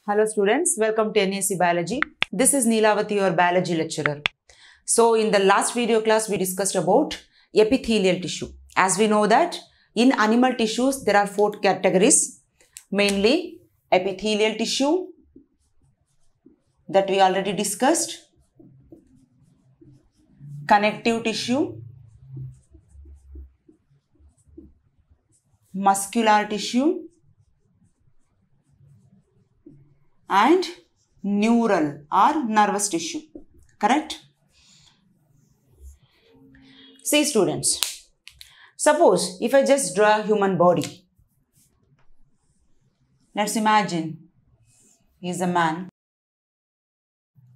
Hello students, welcome to NAC Biology. This is Neelavati, your biology lecturer. So in the last video class, we discussed about epithelial tissue. As we know that in animal tissues, there are 4 categories, mainly epithelial tissue that we already discussed, connective tissue, muscular tissue, and neural or nervous tissue. Correct? See students, suppose if I just draw a human body, let's imagine he is a man.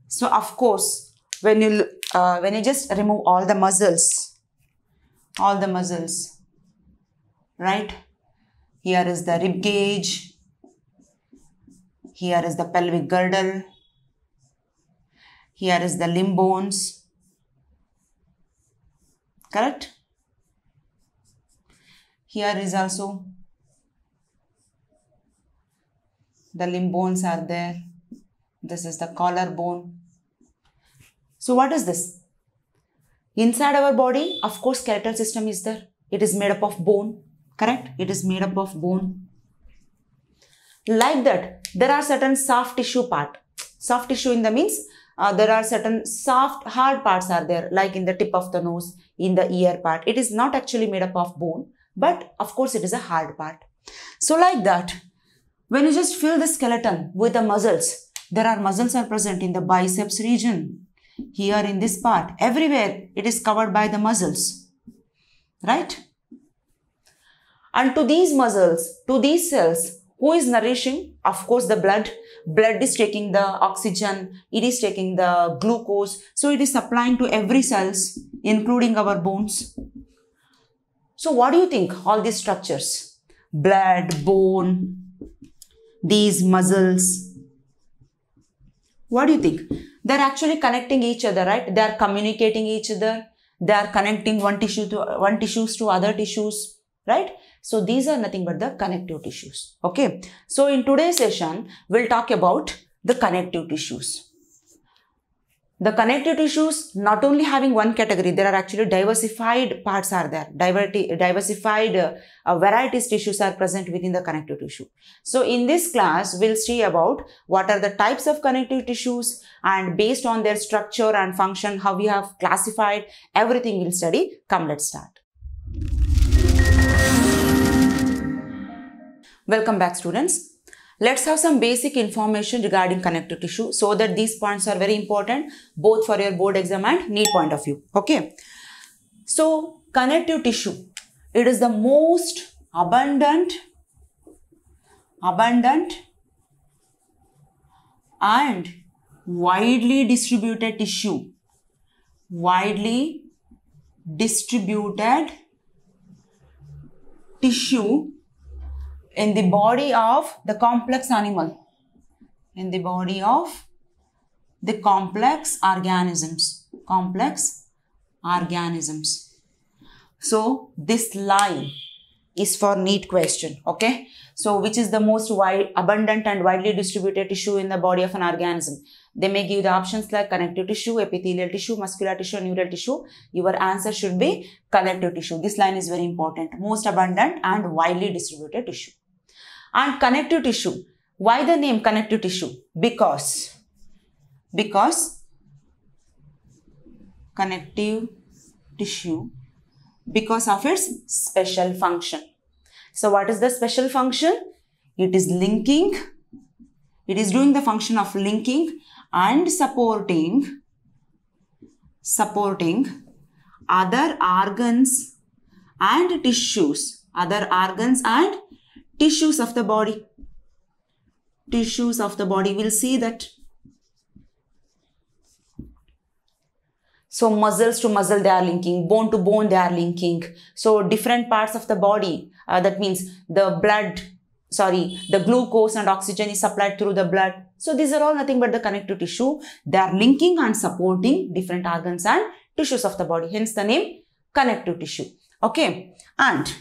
So of course, when you just remove all the muscles, right? Here is the rib cage. Here is the pelvic girdle. Here is the limb bones. Correct? Here is also the limb bones are there. This is the collarbone. So what is this? Inside our body, of course, skeletal system is there. It is made up of bone. Correct? It is made up of bone. Like that, there are certain soft tissue part. Soft tissue in the means there are certain soft hard parts are there, like in the tip of the nose, in the ear part. It is not actually made up of bone, but of course it is a hard part. So like that, when you just fill the skeleton with the muscles, there are muscles are present in the biceps region. Here in this part, everywhere it is covered by the muscles, right? And to these muscles, to these cells, who is nourishing? Of course, the blood. Blood is taking the oxygen. It is taking the glucose. So it is supplying to every cells, including our bones. So what do you think? All these structures, blood, bone, these muscles, what do you think? They're actually connecting each other, right? They're communicating each other. They're connecting one tissues to other tissues, right? So these are nothing but the connective tissues. Okay. So in today's session, we'll talk about the connective tissues. The connective tissues not only having one category, there are actually diversified parts are there. Diversified varieties tissues are present within the connective tissue. So in this class, we'll see about what are the types of connective tissues, and based on their structure and function, how we have classified, everything we'll study. Come, let's start. Welcome back students. Let's have some basic information regarding connective tissue so that these points are very important both for your board exam and NEET point of view. Okay. So connective tissue, it is the most abundant and widely distributed tissue. Widely distributed tissue in the body of the complex animal, in the body of the complex organisms. So this line is for NEET question. Okay. So which is the most abundant and widely distributed tissue in the body of an organism? They may give the options like connective tissue, epithelial tissue, muscular tissue, neural tissue. Your answer should be connective tissue. This line is very important. Most abundant and widely distributed tissue. And connective tissue. Why the name connective tissue? Because connective tissue, because of its special function. So what is the special function? It is linking. It is doing the function of linking and supporting other organs and tissues. Tissues of the body. We'll see that. So muscles to muscle they are linking, bone to bone they are linking. So different parts of the body, that means the glucose and oxygen is supplied through the blood. So these are all nothing but the connective tissue. They are linking and supporting different organs and tissues of the body. Hence the name connective tissue. Okay. And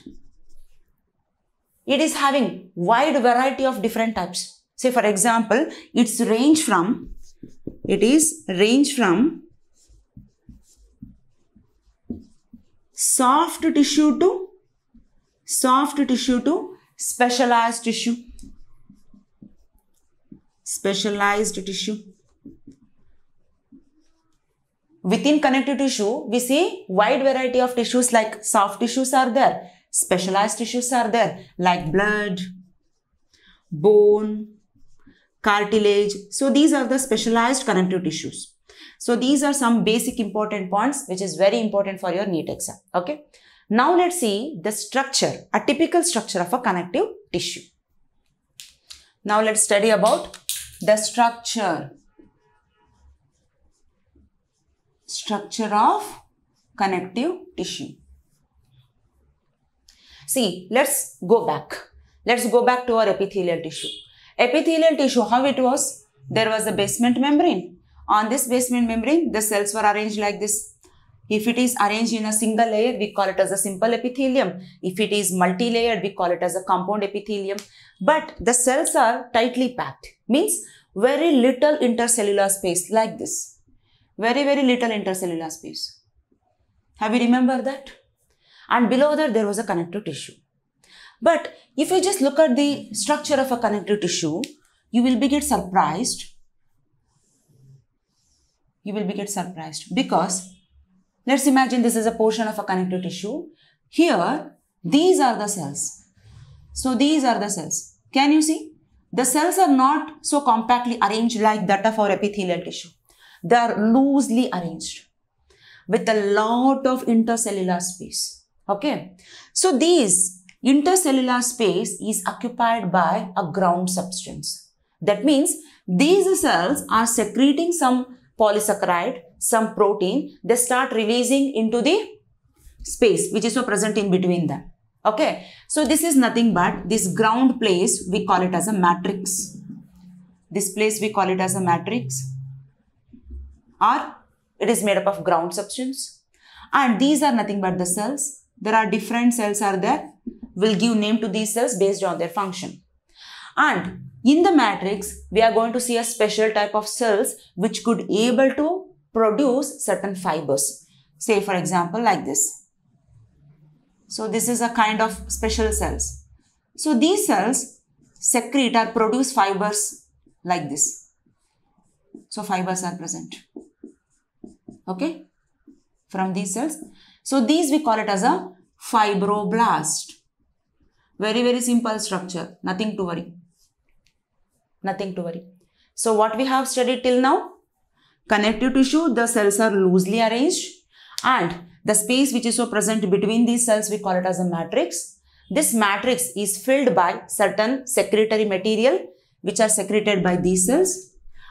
it is having wide variety of different types. Say for example, it is range from soft tissue to specialized tissue. Within connective tissue, we see wide variety of tissues, like soft tissues are there, specialized tissues are there, like blood, bone, cartilage. So these are the specialized connective tissues. So these are some basic important points which is very important for your NEET exam. Okay. Now let's see the structure, a typical structure of a connective tissue. Now let's study about the structure of connective tissue. See, let's go back to our epithelial tissue. Epithelial tissue, how it was? There was a basement membrane. On this basement membrane, the cells were arranged like this. If it is arranged in a single layer, we call it as a simple epithelium. If it is multi-layered, we call it as a compound epithelium. But the cells are tightly packed, means very little intercellular space, like this. Very little intercellular space. Have you remembered that? And below that there was a connective tissue. But if you just look at the structure of a connective tissue, you will get surprised. Because let's imagine this is a portion of a connective tissue. Here, these are the cells. So these are the cells. Can you see? The cells are not so compactly arranged like that of our epithelial tissue. They are loosely arranged with a lot of intercellular space. Okay. So these intercellular space is occupied by a ground substance. That means these cells are secreting some polysaccharide, some protein. They start releasing into the space which is so present in between them. Okay. So this is nothing but this ground place, we call it as a matrix. This place we call it as a matrix, or it is made up of ground substance. And these are nothing but the cells. There are different cells are there. We'll give name to these cells based on their function. And in the matrix, we are going to see a special type of cells which could able to produce certain fibers. Say for example like this. So this is a kind of special cells. So these cells secrete or produce fibers like this. So fibers are present. Okay, from these cells. So these we call it as a fibroblast. Very simple structure. Nothing to worry. So what we have studied till now? Connective tissue, the cells are loosely arranged, and the space which is so present between these cells, we call it as a matrix. This matrix is filled by certain secretory material which are secreted by these cells.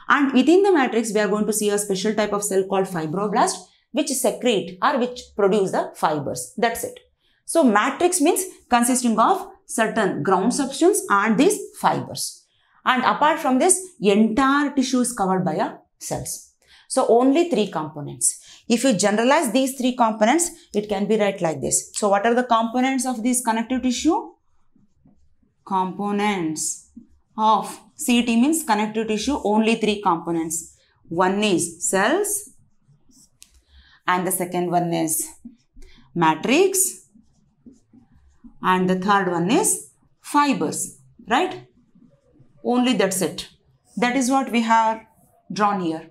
And within the matrix, we are going to see a special type of cell called fibroblast, which secrete or which produce the fibers. That's it. So matrix means consisting of certain ground substance and these fibers. And apart from this, entire tissue is covered by a cells. So only three components. If you generalize these three components, it can be written like this. So what are the components of this connective tissue? Components of CT means connective tissue, only three components. One is cells and the second one is matrix and the third one is fibers, right? Only that's it. That is what we have drawn here.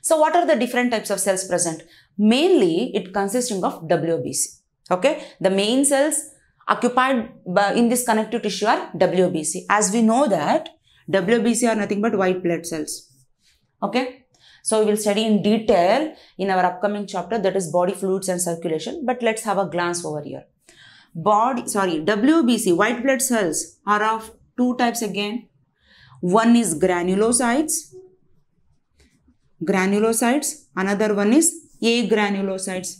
So what are the different types of cells present? Mainly it consisting of WBC. Okay, the main cells occupied in this connective tissue are WBC. As we know that WBC are nothing but white blood cells. Okay, so we will study in detail in our upcoming chapter, that is body fluids and circulation. But let's have a glance over here. WBC, white blood cells, are of two types again. One is granulocytes. Another one is agranulocytes.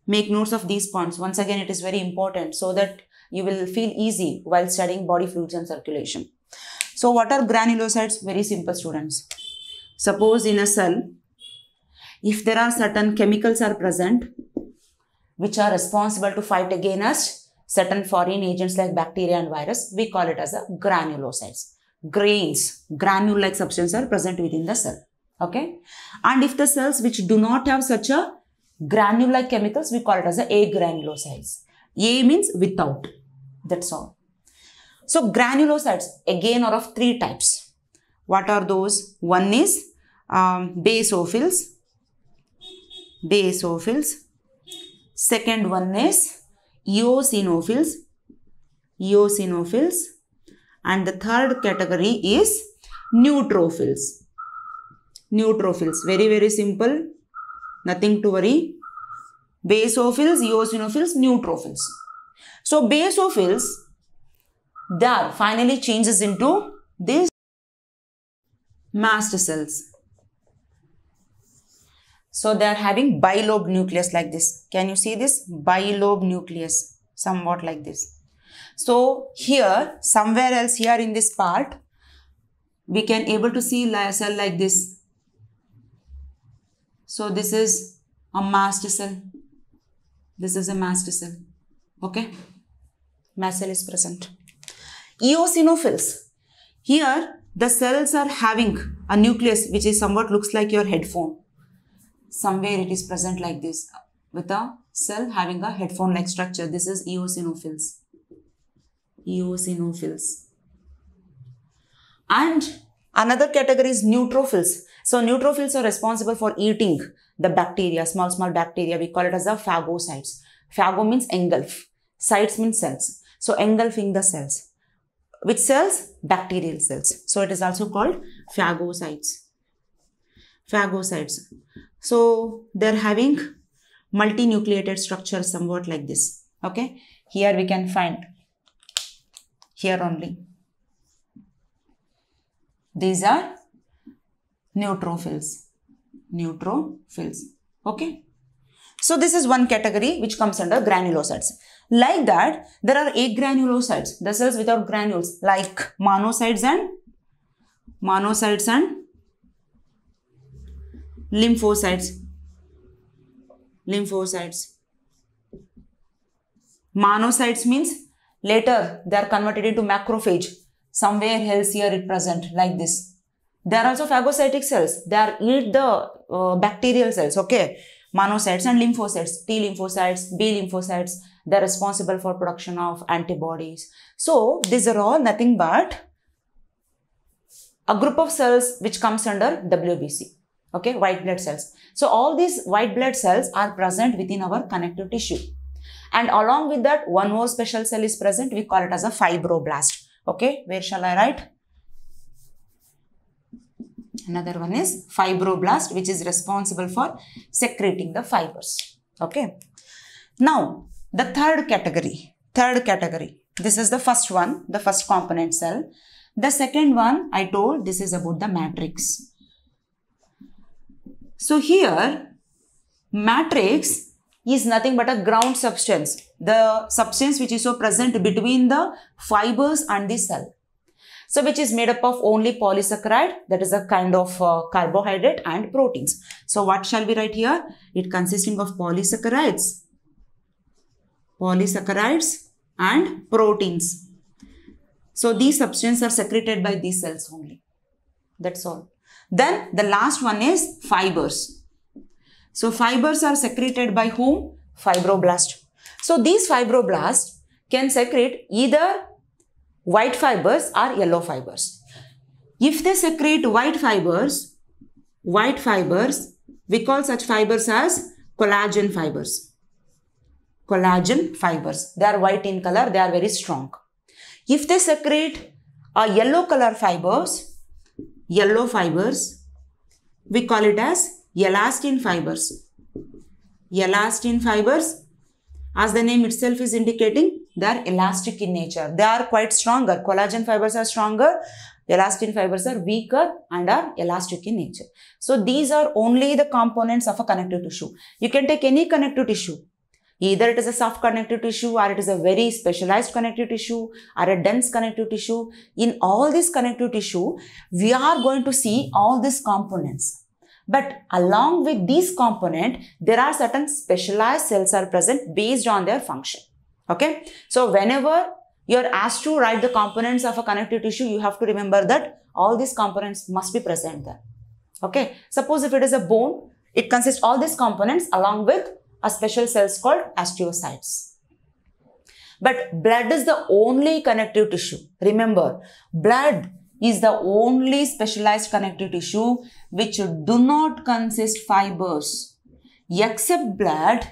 Make notes of these points. Once again, it is very important so that you will feel easy while studying body fluids and circulation. So what are granulocytes? Very simple, students. Suppose in a cell, if there are certain chemicals are present which are responsible to fight against certain foreign agents like bacteria and virus, we call it as a granulocytes. Grains, granule-like substances are present within the cell. Okay. And if the cells which do not have such a granule-like chemicals, we call it as a agranulocytes. A means without. That's all. So granulocytes again are of three types. What are those? One is basophils. Second one is eosinophils. And the third category is neutrophils. Very, very simple. Nothing to worry. Basophils, eosinophils, neutrophils. So basophils, that finally changes into these mast cells. So they are having bilobe nucleus like this. Can you see this? Bilobe nucleus, somewhat like this. So here, somewhere else here in this part, we can able to see a cell like this. So this is a mast cell. This is a mast cell. Okay. Mast cell is present. Eosinophils. Here the cells are having a nucleus which is somewhat looks like your headphone. Somewhere it is present like this with a cell having a headphone like structure. This is eosinophils. And another category is neutrophils. So neutrophils are responsible for eating the bacteria, small bacteria. We call it as a phagocytes. Phago means engulf. Cytes means cells. So engulfing the cells. Which cells? Bacterial cells. So it is also called phagocytes. So they are having multinucleated structures somewhat like this. Okay. Here we can find. Here only. These are neutrophils. Okay. So this is one category which comes under granulocytes. Like that, there are agranulocytes, the cells without granules, like monocytes and lymphocytes. Monocytes means later they are converted into macrophage. Somewhere else here it present like this. They are also phagocytic cells. They are eat the bacterial cells. Okay. Monocytes and lymphocytes, T lymphocytes, B lymphocytes, they are responsible for production of antibodies. So these are all nothing but a group of cells which comes under WBC. Okay, white blood cells. So all these white blood cells are present within our connective tissue. And along with that, one more special cell is present. We call it as a fibroblast. Okay, where shall I write? Another one is fibroblast, which is responsible for secreting the fibers. Okay. Now, the third category. This is the first one, the first component cell. The second one, I told this is about the matrix. So here, matrix is nothing but a ground substance. The substance which is so present between the fibers and the cell. So which is made up of only polysaccharide, that is a kind of carbohydrate, and proteins. So what shall we write here? It consisting of polysaccharides and proteins. So these substances are secreted by these cells only. That's all. Then the last one is fibers. So fibers are secreted by whom? Fibroblast. So these fibroblasts can secrete either white fibers or yellow fibers. If they secrete white fibers, we call such fibers as collagen fibers. They are white in color, they are very strong. If they secrete yellow color fibers, we call it as elastin fibers. As the name itself is indicating, they are elastic in nature. They are quite stronger. Collagen fibers are stronger. Elastin fibers are weaker and are elastic in nature. So these are only the components of a connective tissue. You can take any connective tissue. Either it is a soft connective tissue, or it is a very specialized connective tissue, or a dense connective tissue. In all this connective tissue, we are going to see all these components. But along with these components, there are certain specialized cells are present based on their function. Okay. So whenever you're asked to write the components of a connective tissue, you have to remember that all these components must be present there. Okay. Suppose if it is a bone, it consists all these components along with a special cells called osteocytes. But blood is the only connective tissue. Remember, blood is the only specialized connective tissue which do not consist fibers. Except blood,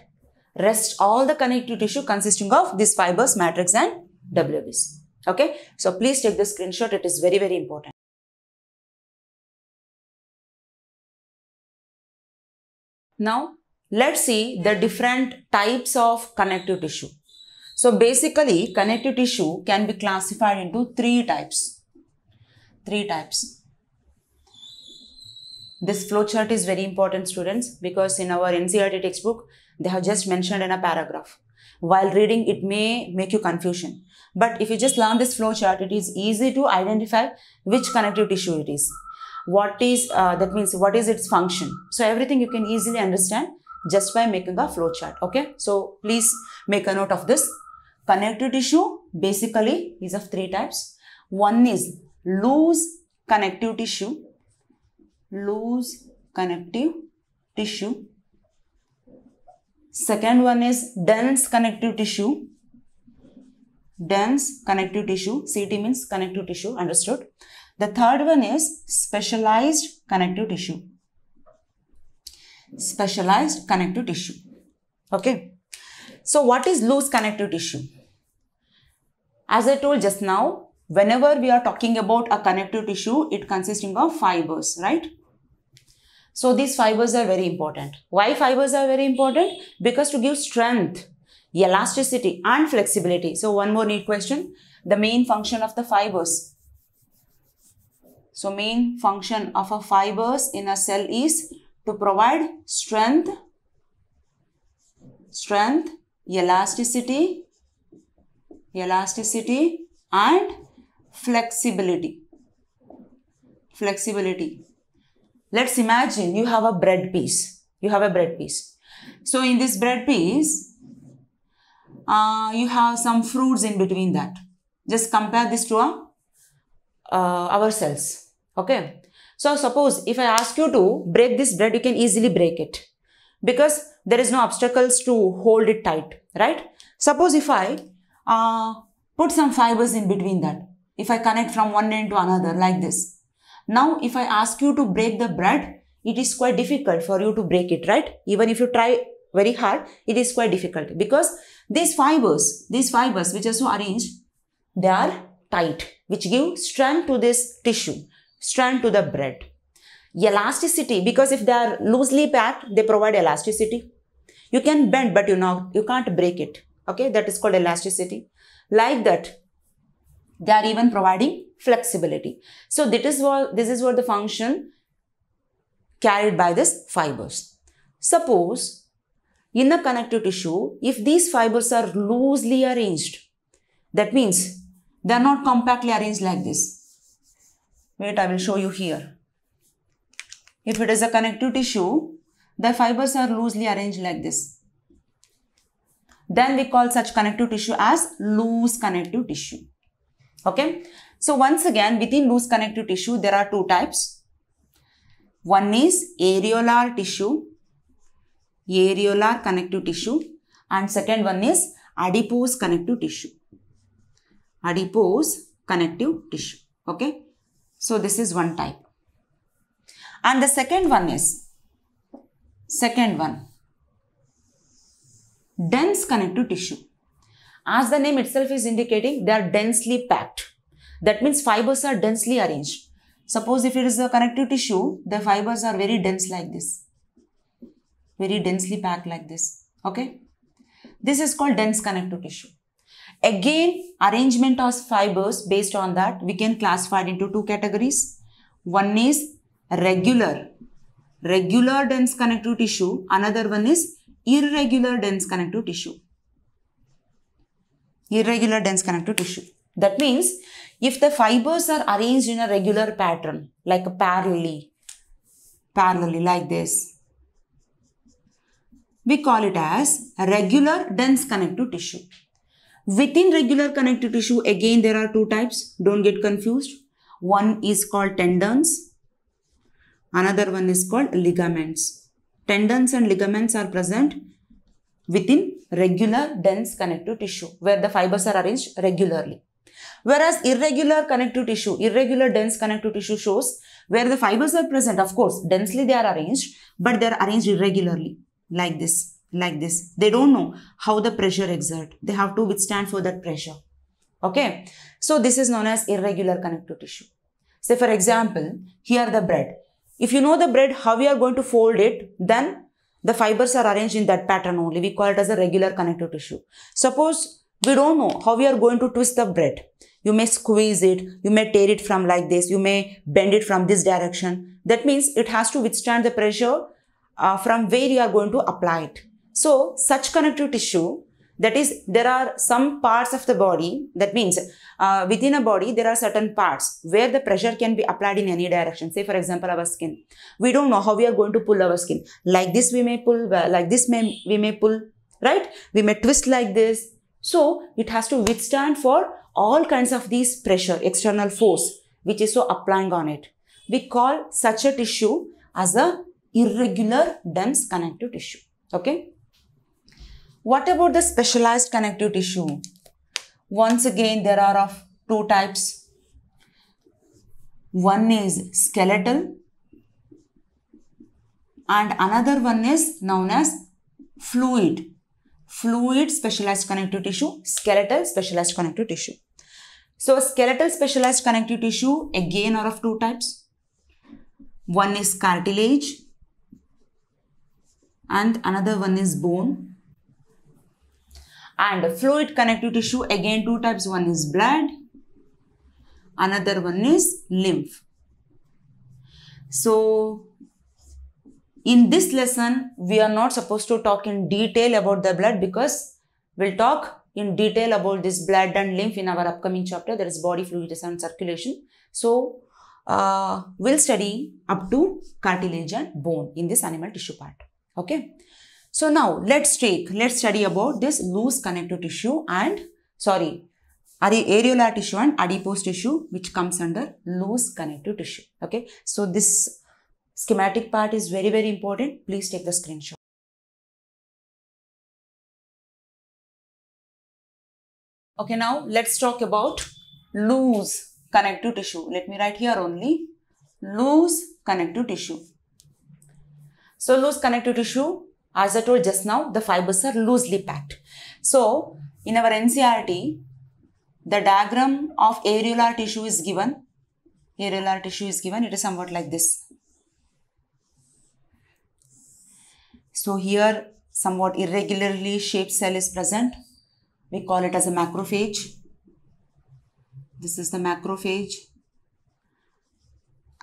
rest all the connective tissue consisting of these fibers, matrix and WBC. Okay. So please take the screenshot. It is very, very important. Now, let's see the different types of connective tissue. So basically, connective tissue can be classified into three types. This flowchart is very important, students, because in our NCERT textbook, they have just mentioned in a paragraph. While reading, it may make you confusion. But if you just learn this flowchart, it is easy to identify which connective tissue it is. What is, that means what is its function. So everything you can easily understand just by making a flowchart. Okay. So please make a note of this. Connective tissue basically is of three types. One is loose connective tissue. Second one is dense connective tissue. CT means connective tissue, understood? The third one is specialized connective tissue. Okay. So what is loose connective tissue? As I told just now, whenever we are talking about a connective tissue, it consisting of fibers, right? So these fibers are very important. Why fibers are very important? Because to give strength, elasticity and flexibility. So one more neat question. The main function of the fibers. So main function of a fibers in a cell is to provide strength, elasticity and flexibility. Let's imagine you have a bread piece. So in this bread piece, you have some fruits in between that. Just compare this to our cells. Okay. So suppose if I ask you to break this bread, you can easily break it because there is no obstacles to hold it tight, right? Suppose if I put some fibers in between that, if I connect from one end to another like this. Now, if I ask you to break the bread, it is quite difficult for you to break it, right? Even if you try very hard, it is quite difficult because these fibers which are so arranged, they are tight, which give strength to this tissue, strength to the bread. Elasticity, because if they are loosely packed, they provide elasticity. You can bend, but you can't break it. Okay, that is called elasticity. Like that, they are even providing flexibility. So this is what the function carried by these fibers. Suppose in the connective tissue, if these fibers are loosely arranged, that means they are not compactly arranged like this. Wait, I will show you here. If it is a connective tissue, the fibers are loosely arranged like this. Then we call such connective tissue as loose connective tissue. Okay. So once again, within loose connective tissue, there are two types. One is areolar tissue, areolar connective tissue, and second one is adipose connective tissue. Adipose connective tissue. Okay. So this is one type. And the second one is, dense connective tissue. As the name itself is indicating, they are densely packed. That means fibers are densely arranged. Suppose if it is a connective tissue, the fibers are very dense like this. Very densely packed like this. Okay. This is called dense connective tissue. Again, arrangement of fibers, based on that, we can classify it into two categories. One is regular dense connective tissue. Another one is irregular dense connective tissue. Irregular dense connective tissue. That means if the fibers are arranged in a regular pattern, like parallelly like this, we call it as a regular dense connective tissue. Within regular connective tissue, again there are two types. Don't get confused. One is called tendons. Another one is called ligaments. Tendons and ligaments are present within regular dense connective tissue where the fibers are arranged regularly. Whereas irregular connective tissue, irregular dense connective tissue shows where the fibers are present. Of course, densely they are arranged, but they are arranged irregularly, like this, like this. They don't know how the pressure exert. They have to withstand for that pressure. Okay. So this is known as irregular connective tissue. Say for example, here the bread. If you know the bread, how we are going to fold it, then the fibers are arranged in that pattern only. We call it as a regular connective tissue. Suppose we don't know how we are going to twist the bread. You may squeeze it, you may tear it from like this, you may bend it from this direction. That means it has to withstand the pressure from where you are going to apply it. So such connective tissue, that is, there are some parts of the body, that means within a body there are certain parts where the pressure can be applied in any direction. Say for example our skin. We don't know how we are going to pull our skin. Like this we may pull, like this we may pull, right? We may twist like this. So it has to withstand for all kinds of these pressure, external force, which is so applying on it. We call such a tissue as a irregular dense connective tissue. Okay. What about the specialized connective tissue? Once again, there are of two types. One is skeletal and another one is known as fluid. Fluid specialized connective tissue, skeletal specialized connective tissue. So skeletal specialized connective tissue again are of two types. One is cartilage and another one is bone. And fluid connective tissue again two types. One is blood, another one is lymph. So in this lesson, we are not supposed to talk in detail about the blood because we'll talk in detail about this blood and lymph in our upcoming chapter. That is body fluids and circulation. So, we'll study up to cartilage and bone in this animal tissue part. Okay. So now let's study about this loose connective tissue and areolar tissue and adipose tissue, which comes under loose connective tissue. Okay. So this schematic part is very, very important. Please take the screenshot. Okay, now let's talk about loose connective tissue. Let me write here only loose connective tissue. So loose connective tissue, as I told just now, the fibers are loosely packed. So in our NCERT, the diagram of areolar tissue is given. Areolar tissue is given. It is somewhat like this. So here somewhat irregularly shaped cell is present. We call it as a macrophage. This is the macrophage.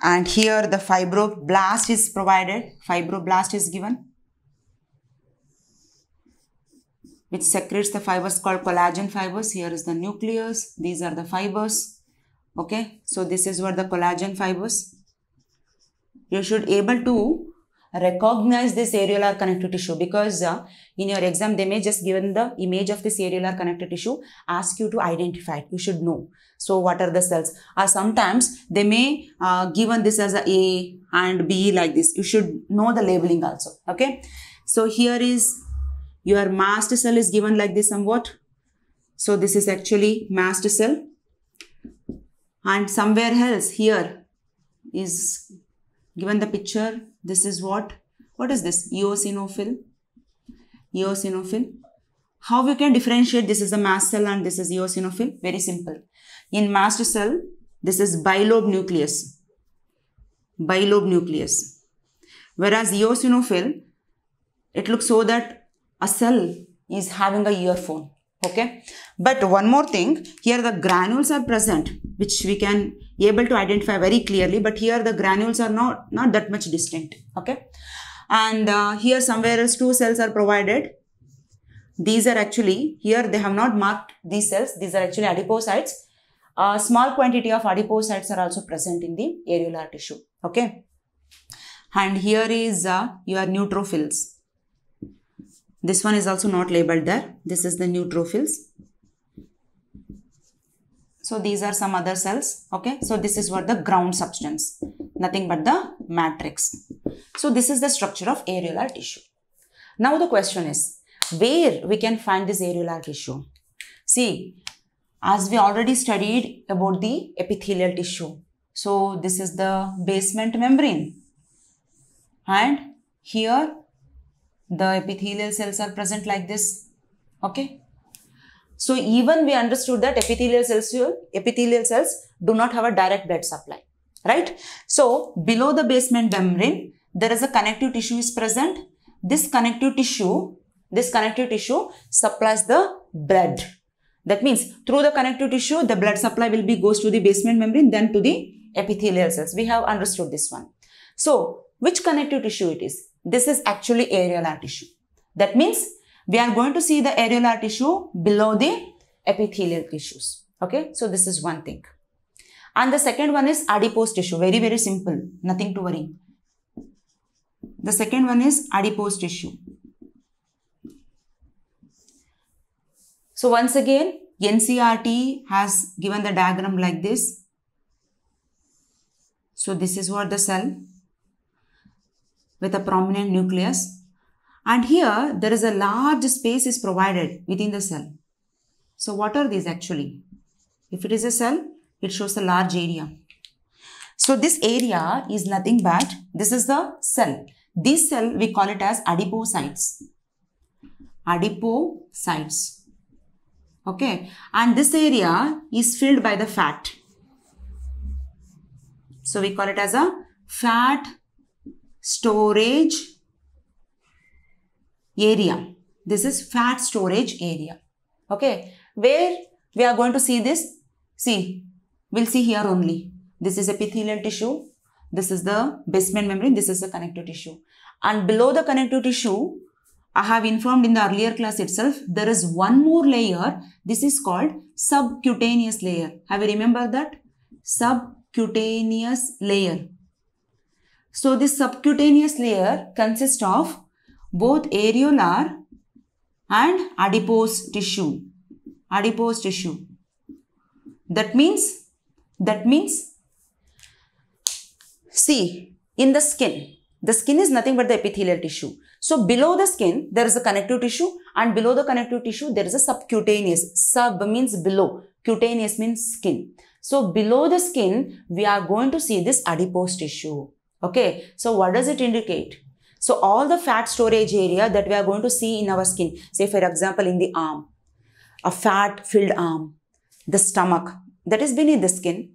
And here the fibroblast is provided. Fibroblast is given, which secretes the fibers called collagen fibers. Here is the nucleus. These are the fibers. Okay. So this is what the collagen fibers. You should able to recognize this areolar connective tissue because in your exam they may just given the image of this areolar connective tissue, ask you to identify it. You should know. So what are the cells? Sometimes they may given this as A and B like this. You should know the labeling also. Okay. So here is your mast cell is given like this somewhat. So this is actually mast cell. And somewhere else here is given the picture. This is what is this? Eosinophil. Eosinophil. How we can differentiate? This is a mast cell and this is eosinophil. Very simple. In mast cell, this is bilobe nucleus. Bilobe nucleus. Whereas eosinophil, it looks so that a cell is having a earphone. Okay. But one more thing, here the granules are present, which we can able to identify very clearly, but here the granules are not that much distinct. Okay. And here somewhere else two cells are provided. These are actually, here they have not marked these cells. These are actually adipocytes. A small quantity of adipocytes are also present in the areolar tissue. Okay. And here is your neutrophils. This one is also not labeled there. This is the neutrophils. So these are some other cells. Okay. So this is what the ground substance, nothing but the matrix. So this is the structure of areolar tissue. Now the question is, where we can find this areolar tissue? See, as we already studied about the epithelial tissue. So this is the basement membrane. And here the epithelial cells are present like this. Okay. So even we understood that epithelial cells do not have a direct blood supply, right? So below the basement membrane, there is a connective tissue is present. This connective tissue supplies the blood. That means through the connective tissue, the blood supply will be goes to the basement membrane, then to the epithelial cells. We have understood this one. So which connective tissue it is? This is actually areolar tissue. That means we are going to see the areolar tissue below the epithelial tissues. Okay, so this is one thing. And the second one is adipose tissue. Very, very simple. Nothing to worry. The second one is adipose tissue. So once again, NCERT has given the diagram like this. So this is what the cell with a prominent nucleus. And here there is a large space is provided within the cell. So what are these actually? If it is a cell, it shows a large area. So this area is nothing but, this is the cell. This cell we call it as adipocytes. Adipocytes. Okay. And this area is filled by the fat. So we call it as a fat storage area. This is fat storage area. Okay. Where we are going to see this? See, we'll see here only. This is epithelial tissue. This is the basement membrane. This is the connective tissue. And below the connective tissue, I have informed in the earlier class itself, there is one more layer. This is called subcutaneous layer. Have you remembered that? Subcutaneous layer. So this subcutaneous layer consists of both areolar and adipose tissue. Adipose tissue. That means, see, in the skin is nothing but the epithelial tissue. So below the skin, there is a connective tissue, and below the connective tissue, there is a subcutaneous. Sub means below, cutaneous means skin. So below the skin, we are going to see this adipose tissue. Okay. So what does it indicate? So all the fat storage area that we are going to see in our skin, say for example in the arm, a fat filled arm, the stomach, that is beneath the skin.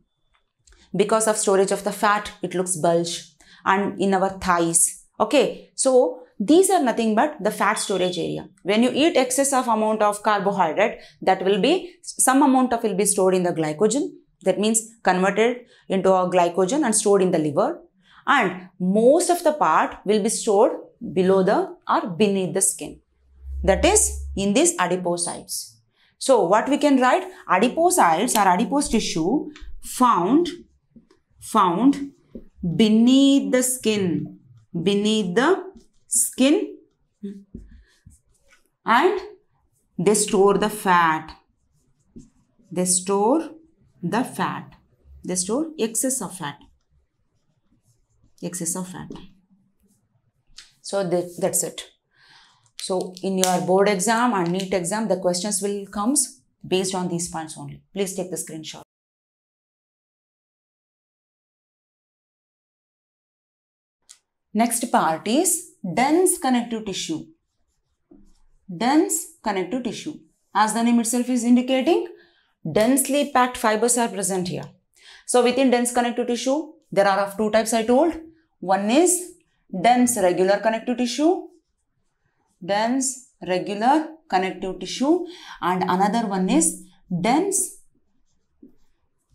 Because of storage of the fat, it looks bulge. And in our thighs. Okay. So these are nothing but the fat storage area. When you eat excess of amount of carbohydrate, that will be, some amount of will be stored in the glycogen. That means converted into a glycogen and stored in the liver. And most of the part will be stored below the or beneath the skin. That is in these adipocytes. So what we can write? Adipocytes or adipose tissue found beneath the skin, and they store the fat. They store excess of fat. So that's it. So in your board exam and NEET exam, the questions will comes based on these points only. Please take the screenshot. Next part is dense connective tissue. Dense connective tissue. As the name itself is indicating, densely packed fibers are present here. So within dense connective tissue, there are of two types I told. One is dense regular connective tissue. Dense regular connective tissue. And another one is dense,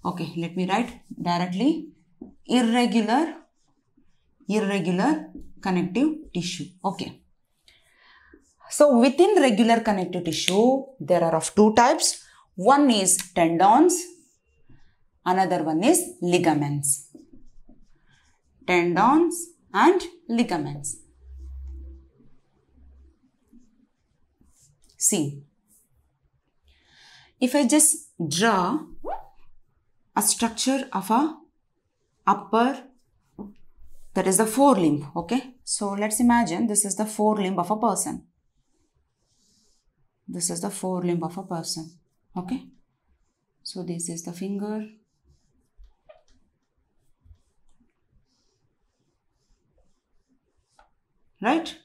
okay, let me write directly, irregular connective tissue. Okay. So within regular connective tissue, there are of two types. One is tendons, another one is ligaments. Tendons and ligaments. See, if I just draw a structure of a upper, that is the forelimb. Okay, so let's imagine this is the forelimb of a person. This is the forelimb of a person. Okay, so this is the finger. Right?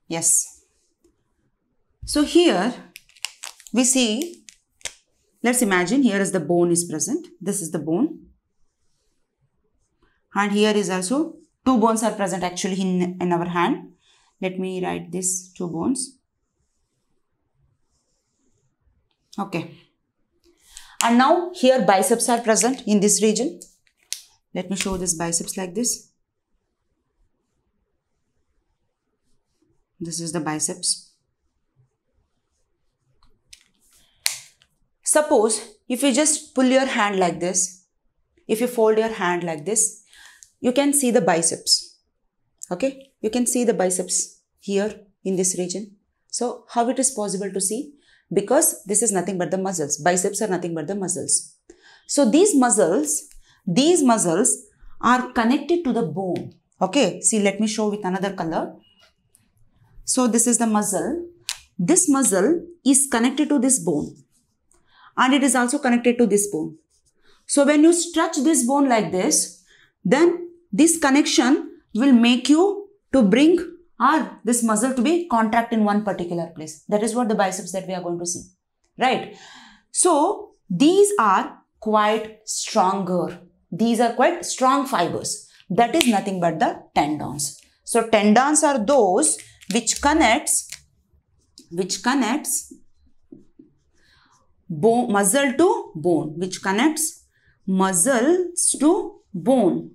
Yes. So here we see, let's imagine here is the bone is present. This is the bone. And here is also two bones are present actually in our hand. Let me write this, two bones. Okay. And now here biceps are present in this region. Let me show this biceps like this. This is the biceps. Suppose if you just pull your hand like this, if you fold your hand like this, you can see the biceps. Okay, you can see the biceps here in this region. So how it is possible to see? Because this is nothing but the muscles. Biceps are nothing but the muscles. So these muscles are connected to the bone. Okay, see, let me show with another color. So this is the muscle. This muscle is connected to this bone. And it is also connected to this bone. So when you stretch this bone like this, then this connection will make you to bring this muscle to be contract in one particular place. That is what the biceps that we are going to see. Right? So these are quite stronger. These are quite strong fibers. That is nothing but the tendons. So tendons are those which connects bone, muscle to bone, which connects muscles to bone.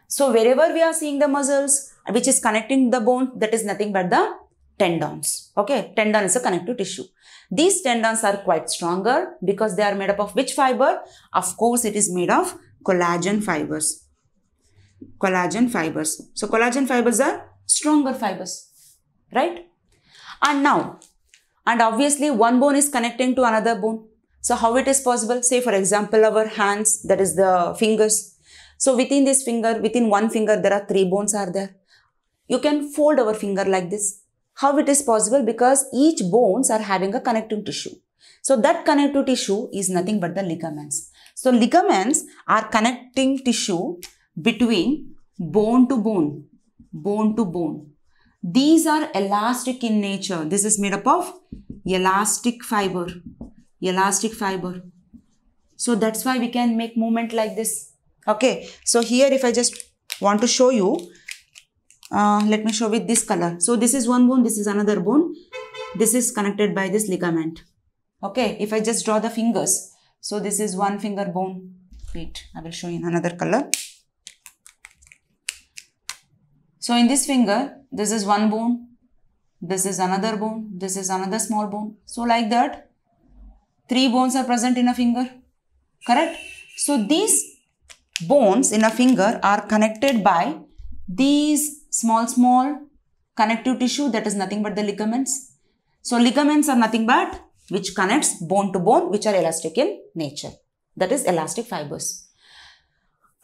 So wherever we are seeing the muscles which is connecting the bone, that is nothing but the tendons. Okay, tendon is a connective tissue. These tendons are quite stronger because they are made up of which fiber? Of course, it is made of collagen fibers. Collagen fibers. So collagen fibers are stronger fibers, right? And obviously one bone is connecting to another bone. So how it is possible? Say for example, our hands, that is the fingers. So within this finger, within one finger, there are 3 bones are there. You can fold our finger like this. How it is possible? Because each bones are having a connecting tissue. So that connective tissue is nothing but the ligaments. So ligaments are connecting tissue between bone to bone, bone to bone. These are elastic in nature. This is made up of elastic fiber. Elastic fiber. So that's why we can make movement like this. Okay. So here if I just want to show you, let me show with this color. So this is one bone, this is another bone. This is connected by this ligament. Okay. If I just draw the fingers. So this is one finger bone. Wait, I will show you in another color. So in this finger, this is one bone. This is another bone. This is another small bone. So like that, 3 bones are present in a finger. Correct? So these bones in a finger are connected by these small connective tissue, that is nothing but the ligaments. So ligaments are nothing but which connects bone to bone, which are elastic in nature. That is elastic fibers.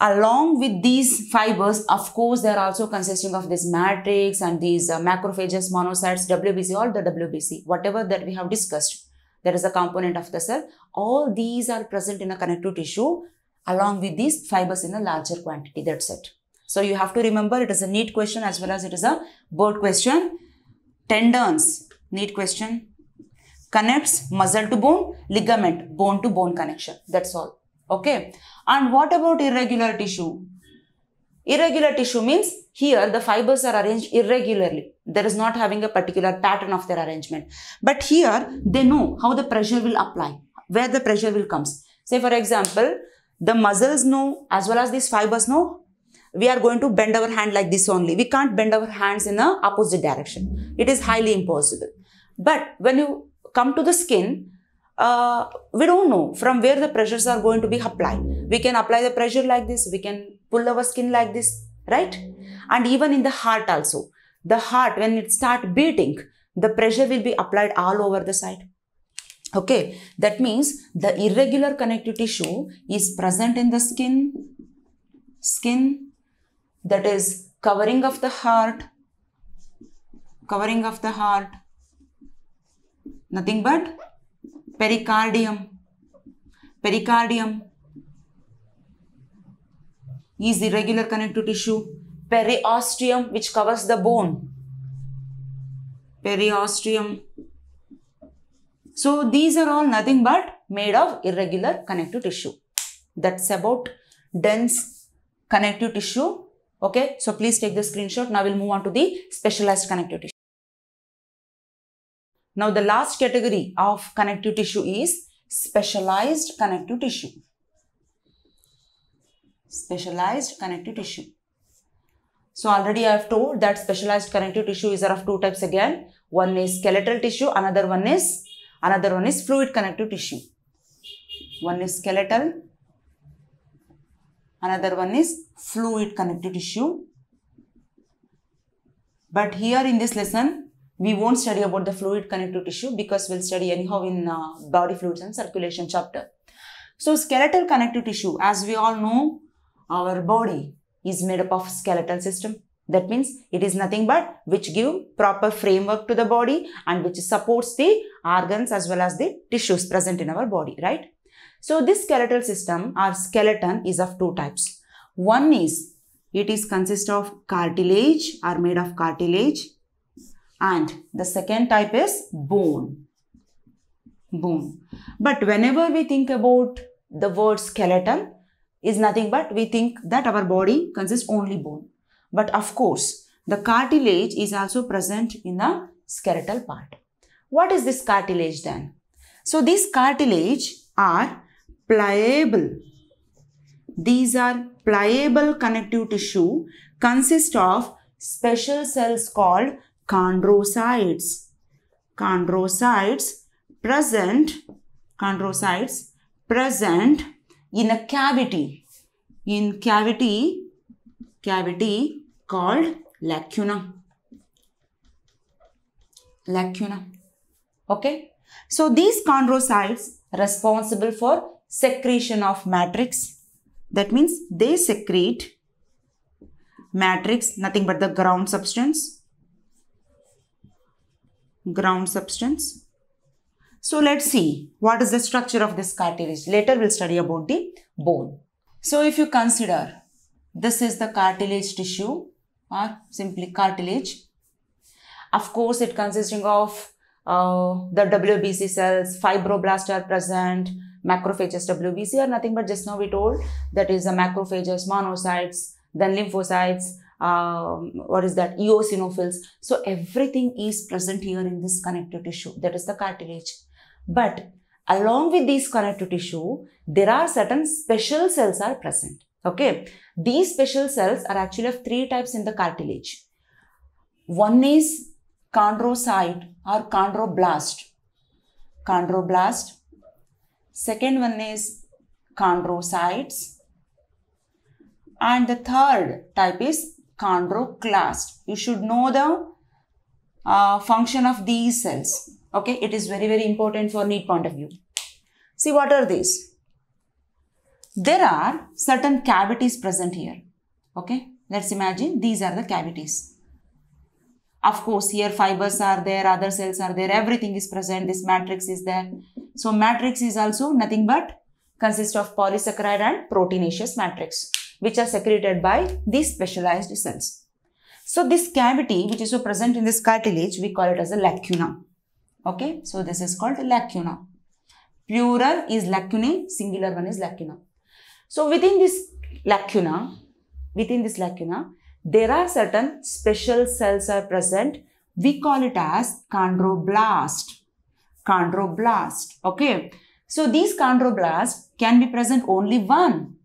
Along with these fibers, of course, they are also consisting of this matrix and these macrophages, monocytes, WBC, all the WBC, whatever that we have discussed, that is a component of the cell. All these are present in a connective tissue along with these fibers in a larger quantity. That's it. So you have to remember it is a NEET question as well as it is a board question. Tendons, NEET question. Connects muscle to bone, ligament, bone to bone connection. That's all. Okay. And what about irregular tissue? Irregular tissue means here the fibers are arranged irregularly. There is not having a particular pattern of their arrangement. But here they know how the pressure will apply, where the pressure will comes. Say for example, the muscles know as well as these fibers know we are going to bend our hand like this only. We can't bend our hands in the opposite direction. It is highly impossible. But when you come to the skin, we don't know from where the pressures are going to be applied. We can apply the pressure like this. We can pull our skin like this, right? And even in the heart also. The heart, when it starts beating, the pressure will be applied all over the site. Okay, that means the irregular connective tissue is present in the skin, that is covering of the heart, nothing but pericardium. Pericardium is irregular connective tissue. Periosteum, which covers the bone. Periosteum. So these are all nothing but made of irregular connective tissue. That's about dense connective tissue. Okay, so please take the screenshot. Now we'll move on to the specialized connective tissue. Now the last category of connective tissue is specialized connective tissue. Specialized connective tissue. So already I have told that specialized connective tissue is of two types again. One is skeletal tissue, another one is fluid connective tissue. One is skeletal, another one is fluid connective tissue. But here in this lesson, we won't study about the fluid connective tissue because we'll study anyhow in body fluids and circulation chapter. So skeletal connective tissue, as we all know, our body is made up of skeletal system. That means it is nothing but which give proper framework to the body and which supports the organs as well as the tissues present in our body, right? So this skeletal system or skeleton is of two types. One is, it is consist of cartilage or made of cartilage, and the second type is bone. But whenever we think about the word skeleton, is nothing but we think that our body consists only bone. But of course, the cartilage is also present in the skeletal part. What is this cartilage then? So these cartilage are pliable. These are pliable connective tissue consist of special cells called chondrocytes. Chondrocytes present in a cavity. In cavity called lacuna. Okay. So these chondrocytes responsible for secretion of matrix. That means they secrete matrix, nothing but the ground substance. So let's see what is the structure of this cartilage. Later we'll study about the bone. So if you consider this is the cartilage tissue or simply cartilage. Of course, it consisting of the WBC cells, fibroblasts are present, macrophages. WBC are nothing but just now we told that is the macrophages, monocytes, then lymphocytes, eosinophils. So everything is present here in this connective tissue, that is the cartilage. But along with these connective tissue, there are certain special cells are present. Okay, these special cells are actually of three types in the cartilage. One is chondrocyte or chondroblast. Second one is chondrocytes. And the third type is chondroclast. You should know the function of these cells. Okay, it is very, very important for NEET point of view. See, what are these? There are certain cavities present here. Okay, let's imagine these are the cavities. Of course, here fibers are there, other cells are there, everything is present, this matrix is there. So matrix is also nothing but consists of polysaccharide and proteinaceous matrix, which are secreted by these specialized cells. So this cavity, which is so present in this cartilage, we call it as a lacuna. Okay, so this is called lacuna. Plural is lacunae, singular one is lacuna. So within this lacuna, there are certain special cells are present. We call it as chondroblast. Okay. So these chondroblasts can be present only one,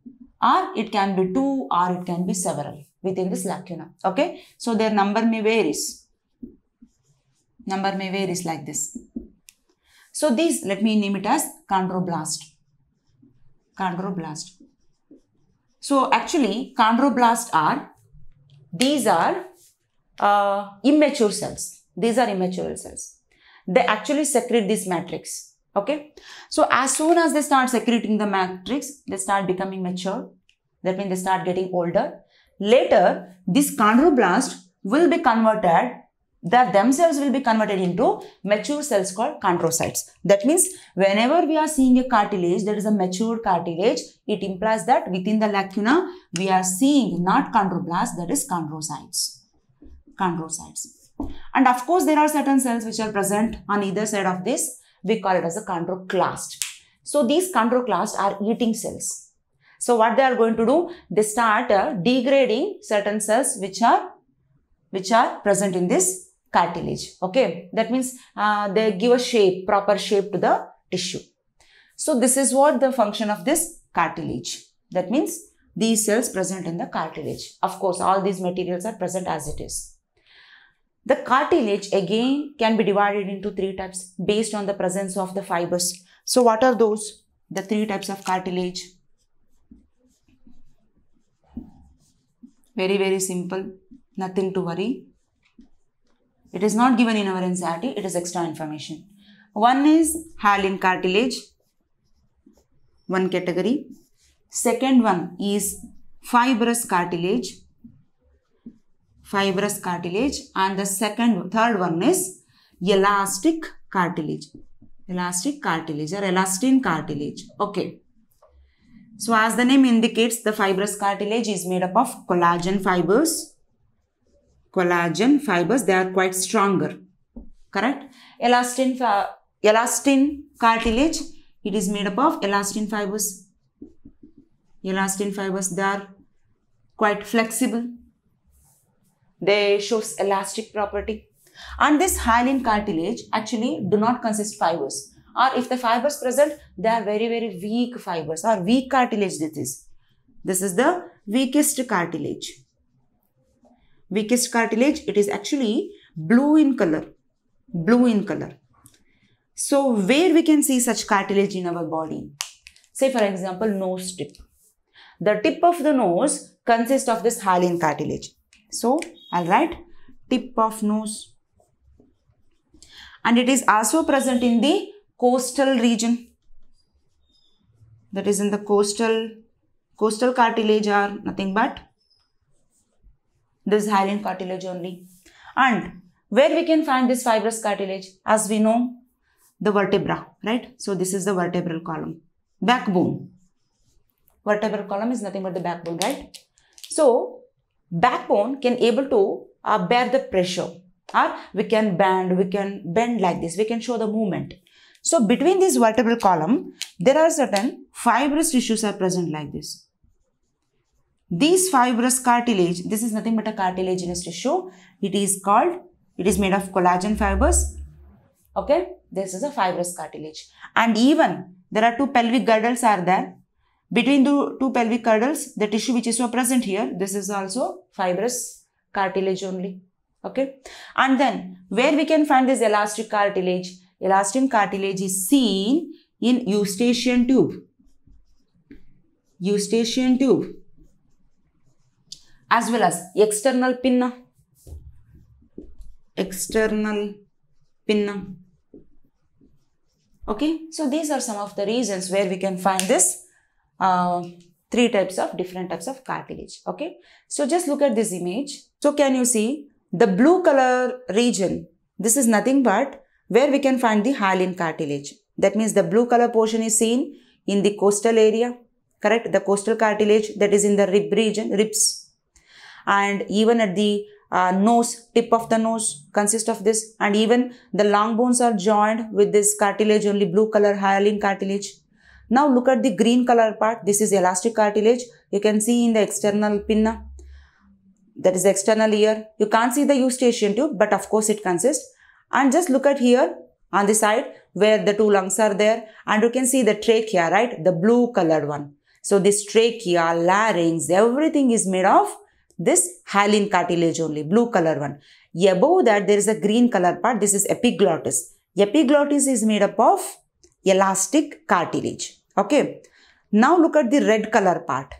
or it can be two, or it can be several within this lacuna. Okay. So their number may varies. Like this. So these, let me name it as chondroblast. So actually, chondroblasts are, these are immature cells. These are immature cells. They actually secrete this matrix. Okay. So as soon as they start secreting the matrix, they start becoming mature. That means they start getting older. Later, this chondroblast will be converted, that themselves will be converted into mature cells called chondrocytes. That means whenever we are seeing a cartilage, there is a mature cartilage, it implies that within the lacuna, we are seeing not chondroblast, that is chondrocytes. Chondrocytes. And of course, there are certain cells which are present on either side of this. We call it as a chondroclast. So these chondroclasts are eating cells. So what they are going to do? They start degrading certain cells which are present in this cartilage. Okay, that means they give a shape, proper shape to the tissue. So this is what the function of this cartilage. That means these cells present in the cartilage. Of course, all these materials are present as it is. The cartilage again can be divided into three types based on the presence of the fibers. So what are those? The three types of cartilage. Very, very simple. Nothing to worry. It is not given in our NCERT. It is extra information. One is hyaline cartilage. One category. Second one is fibrous cartilage. Fibrous cartilage. And the third one is elastic cartilage. Elastic cartilage or elastin cartilage. Okay. So as the name indicates, the fibrous cartilage is made up of collagen fibers. Collagen fibers, they are quite stronger. Correct? Elastin cartilage, it is made up of elastin fibers. Elastin fibers, they are quite flexible. They show elastic property. And this hyaline cartilage actually do not consist fibers. Or if the fibers present, they are very, very weak fibers or weak cartilage this is. This is the weakest cartilage. Weakest cartilage, it is actually blue in color. Blue in color. So where we can see such cartilage in our body? Say for example, nose tip. The tip of the nose consists of this hyaline cartilage. So I'll write tip of nose. And it is also present in the coastal region. That is in the coastal cartilage are nothing but this hyaline cartilage only. And where we can find this fibrous cartilage? As we know, the vertebra, right? So this is the vertebral column. Backbone. Vertebral column is nothing but the backbone, right? So backbone can able to bear the pressure, or we can bend like this. We can show the movement. So between this vertebral column, there are certain fibrous tissues are present like this. These fibrous cartilage, this is nothing but a cartilaginous tissue. It is made of collagen fibers. Okay, this is a fibrous cartilage. And even there are two pelvic girdles are there. Between the two pelvic girdles, the tissue which is so present here, this is also fibrous cartilage only. Okay, and then where we can find this elastic cartilage? Elastin cartilage is seen in eustachian tube. Eustachian tube. As well as external pinna. External pinna. Okay, so these are some of the reasons where we can find this different types of cartilage. Okay, so just look at this image. So can you see the blue color region? This is nothing but where we can find the hyaline cartilage. That means the blue color portion is seen in the coastal area. Correct? The coastal cartilage that is in the rib region, ribs. And even at the nose, tip of the nose consists of this. And even the long bones are joined with this cartilage, only blue color hyaline cartilage. Now look at the green color part. This is elastic cartilage. You can see in the external pinna. That is the external ear. You can't see the eustachian tube, but of course it consists. And just look at here on the side where the two lungs are there. And you can see the trachea, right? The blue colored one. So this trachea, larynx, everything is made of this hyaline cartilage only, blue color one. Above that there is a green color part. This is epiglottis. Epiglottis is made up of elastic cartilage. Okay. Now look at the red color part.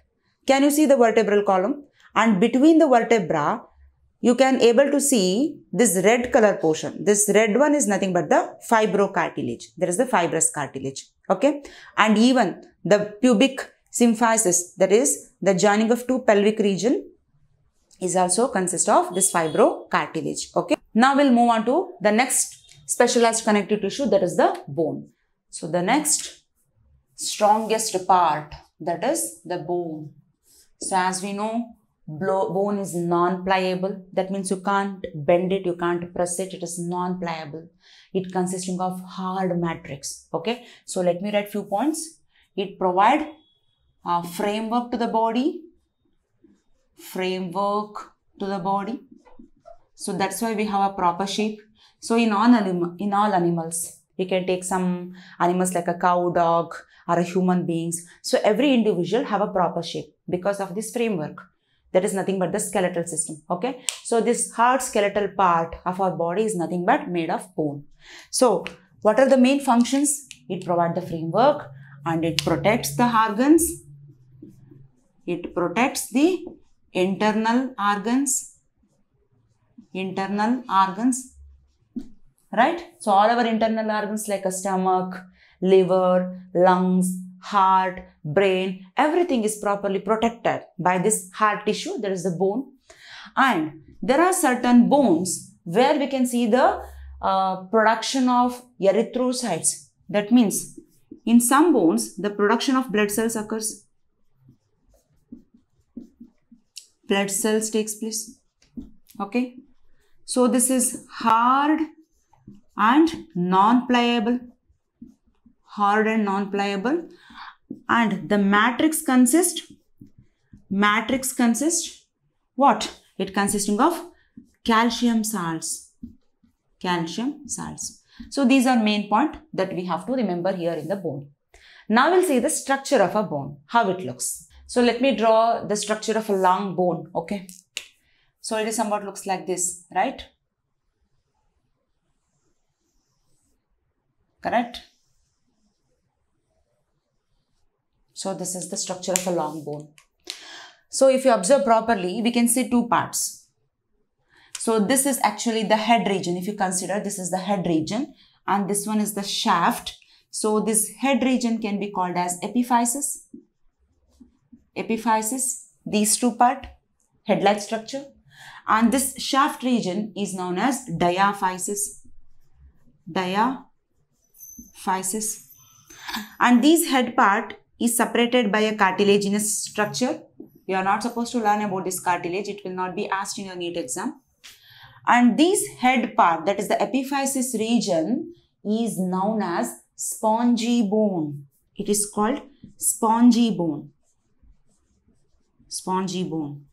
Can you see the vertebral column? And between the vertebra, you can able to see this red color portion. This red one is nothing but the fibrocartilage. There is the fibrous cartilage. Okay. And even the pubic symphysis, that is the joining of two pelvic region, is also consist of this fibrocartilage. Okay. Now we'll move on to the next specialized connective tissue, that is the bone. So the next strongest part, that is the bone. So as we know, bone is non-pliable. That means you can't bend it, you can't press it. It is non-pliable. It consisting of hard matrix. Okay. So let me write few points. It provide a framework to the body. Framework to the body. So that's why we have a proper shape. So in all animals, we can take some animals like a cow, dog, or a human beings. So every individual have a proper shape because of this framework. That is nothing but the skeletal system. Okay. So this hard skeletal part of our body is nothing but made of bone. So what are the main functions? It provides the framework and it protects the organs. It protects the internal organs. Right? So all our internal organs like a stomach, liver, lungs, heart, brain, everything is properly protected by this hard tissue, that is the bone. And there are certain bones where we can see the production of erythrocytes. That means in some bones, the production of blood cells occurs. Blood cells takes place. Okay. So this is hard and non-pliable. Hard and non-pliable. And the matrix consists what? It consisting of calcium salts. Calcium salts. So these are main point that we have to remember here in the bone. Now we'll see the structure of a bone, how it looks. So let me draw the structure of a long bone. Okay. So it is somewhat looks like this, right? Correct? So this is the structure of a long bone. So if you observe properly, we can see two parts. So this is actually the head region. If you consider, this is the head region and this one is the shaft. So this head region can be called as epiphysis. Epiphysis, these two parts, head-like structure. And this shaft region is known as diaphysis. Diaphysis. And this head part is separated by a cartilaginous structure. You are not supposed to learn about this cartilage. It will not be asked in your NEET exam. And this head part, that is the epiphysis region, is known as spongy bone. It is called spongy bone. Spongy bone.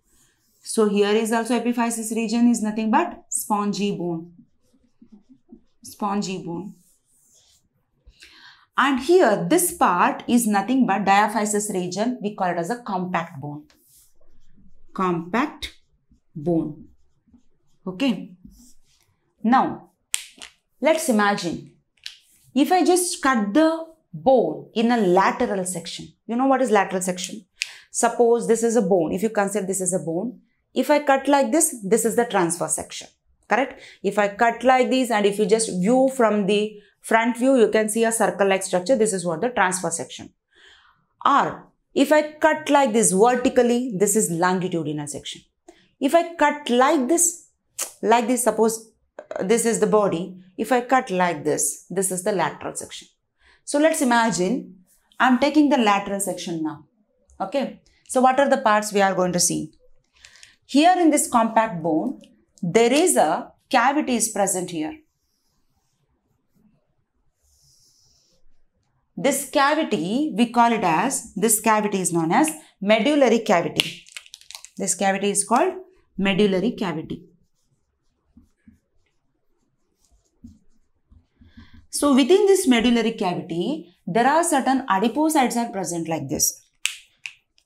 So here is also epiphysis region is nothing but spongy bone. Spongy bone. And here this part is nothing but diaphysis region. We call it as a compact bone. Compact bone. Okay. Now, let's imagine if I just cut the bone in a lateral section. You know what is lateral section? Suppose this is a bone. If you consider this is a bone, if I cut like this, this is the transverse section. Correct? If I cut like this and if you just view from the front view, you can see a circle-like structure. This is what the transverse section. Or if I cut like this vertically, this is longitudinal section. If I cut like this, suppose this is the body. If I cut like this, this is the lateral section. So let's imagine I'm taking the lateral section now. Okay. So what are the parts we are going to see? Here in this compact bone, there is a cavity is present here. This cavity, we call it as, this cavity is known as medullary cavity. This cavity is called medullary cavity. So within this medullary cavity, there are certain adipocytes are present like this.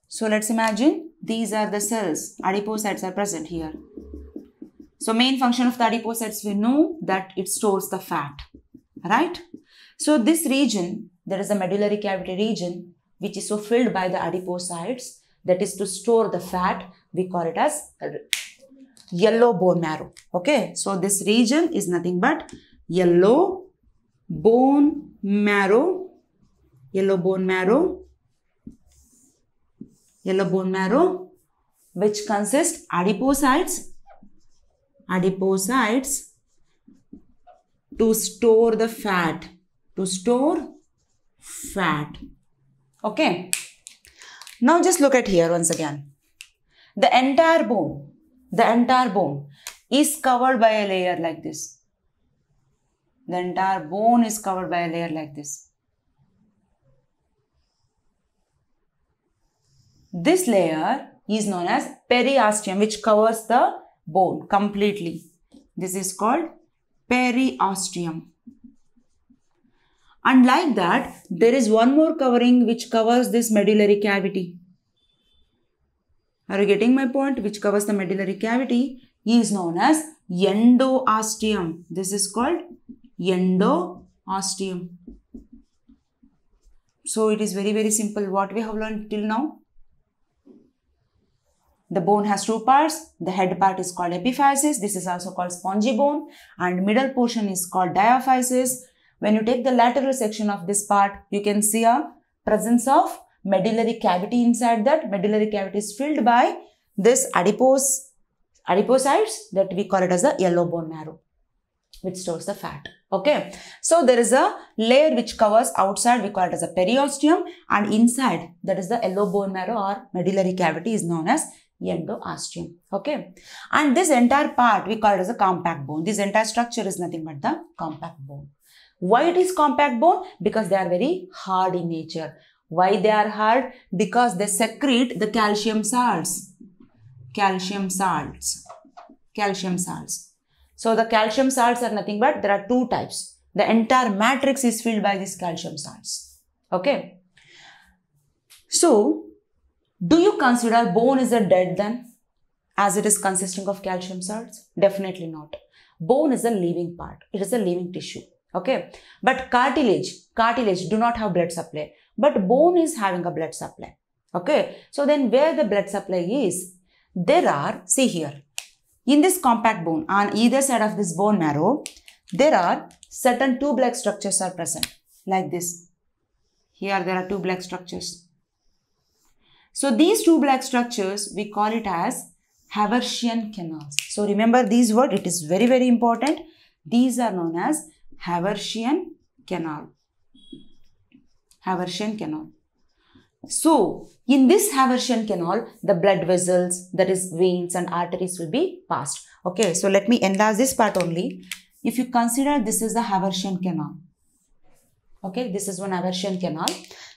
So let's imagine these are the cells. Adipocytes are present here. So main function of the adipocytes, we know that it stores the fat, right? So this region, there is a medullary cavity region which is so filled by the adipocytes, that is to store the fat. We call it as yellow bone marrow. Okay, so this region is nothing but yellow bone marrow, yellow bone marrow, which consists adipocytes to store the fat, Okay, now just look at here once again. The entire bone is covered by a layer like this. The entire bone is covered by a layer like this. This layer is known as periosteum, which covers the bone completely. This is called periosteum. And like that, there is one more covering which covers this medullary cavity. Are you getting my point? Which covers the medullary cavity is known as endosteum. This is called endosteum. So it is very, very simple what we have learned till now. The bone has two parts. The head part is called epiphysis. This is also called spongy bone, and middle portion is called diaphysis. When you take the lateral section of this part, you can see a presence of medullary cavity inside that. Medullary cavity is filled by this adipocytes that we call it as the yellow bone marrow, which stores the fat. Okay, so there is a layer which covers outside, we call it as a periosteum, and inside, that is the yellow bone marrow or medullary cavity, is known as endosteum. Okay, and this entire part we call it as a compact bone. This entire structure is nothing but the compact bone. Why it is compact bone? Because they are very hard in nature. Why they are hard? Because they secrete the calcium salts. So the calcium salts are nothing but, there are two types. The entire matrix is filled by these calcium salts. Okay. So, do you consider bone is a dead then, as it is consisting of calcium salts? Definitely not. Bone is a living part. It is a living tissue. Okay. But cartilage do not have blood supply. But bone is having a blood supply. Okay. So then where the blood supply is, there are, see here, in this compact bone, on either side of this bone marrow, there are certain tube-like structures are present, like this. Here there are tube-like structures. So these tube-like structures, we call it as Haversian canals. So remember these words, it is very, very important. These are known as Haversian canal. So, in this Haversian canal, the blood vessels, that is veins and arteries, will be passed. Okay, so let me enlarge this part only. If you consider this is the Haversian canal. Okay, this is one Haversian canal.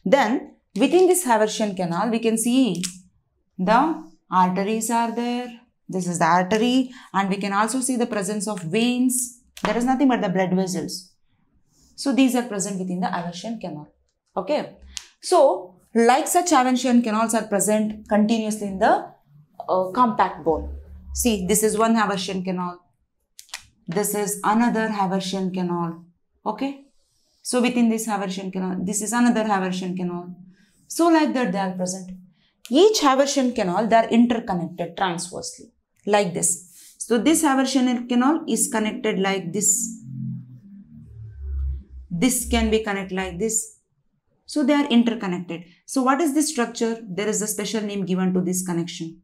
Then, within this Haversian canal, we can see the arteries are there. This is the artery, and we can also see the presence of veins. There is nothing but the blood vessels. So, these are present within the Haversian canal. Okay, so like such Haversian canals are present continuously in the compact bone. See, this is one Haversian canal. This is another Haversian canal. Okay, so within this Haversian canal, this is another Haversian canal. So like that they are present. Each Haversian canal, they are interconnected transversely like this. So this Haversian canal is connected like this. This can be connected like this. So they are interconnected. So what is this structure? There is a special name given to this connection.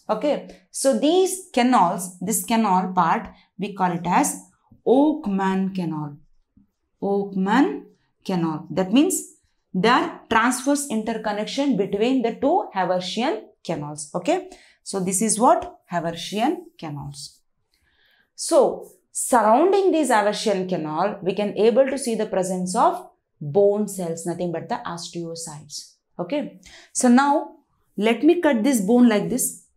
Okay. So these canals, this canal part, we call it as Oakman canal. Oakman canal. That means there are transverse interconnection between the two Haversian canals. Okay. So this is what? Haversian canals. So surrounding this Haversian canal, we can able to see the presence of bone cells, nothing but the osteocytes. Okay. So now let me cut this bone like this.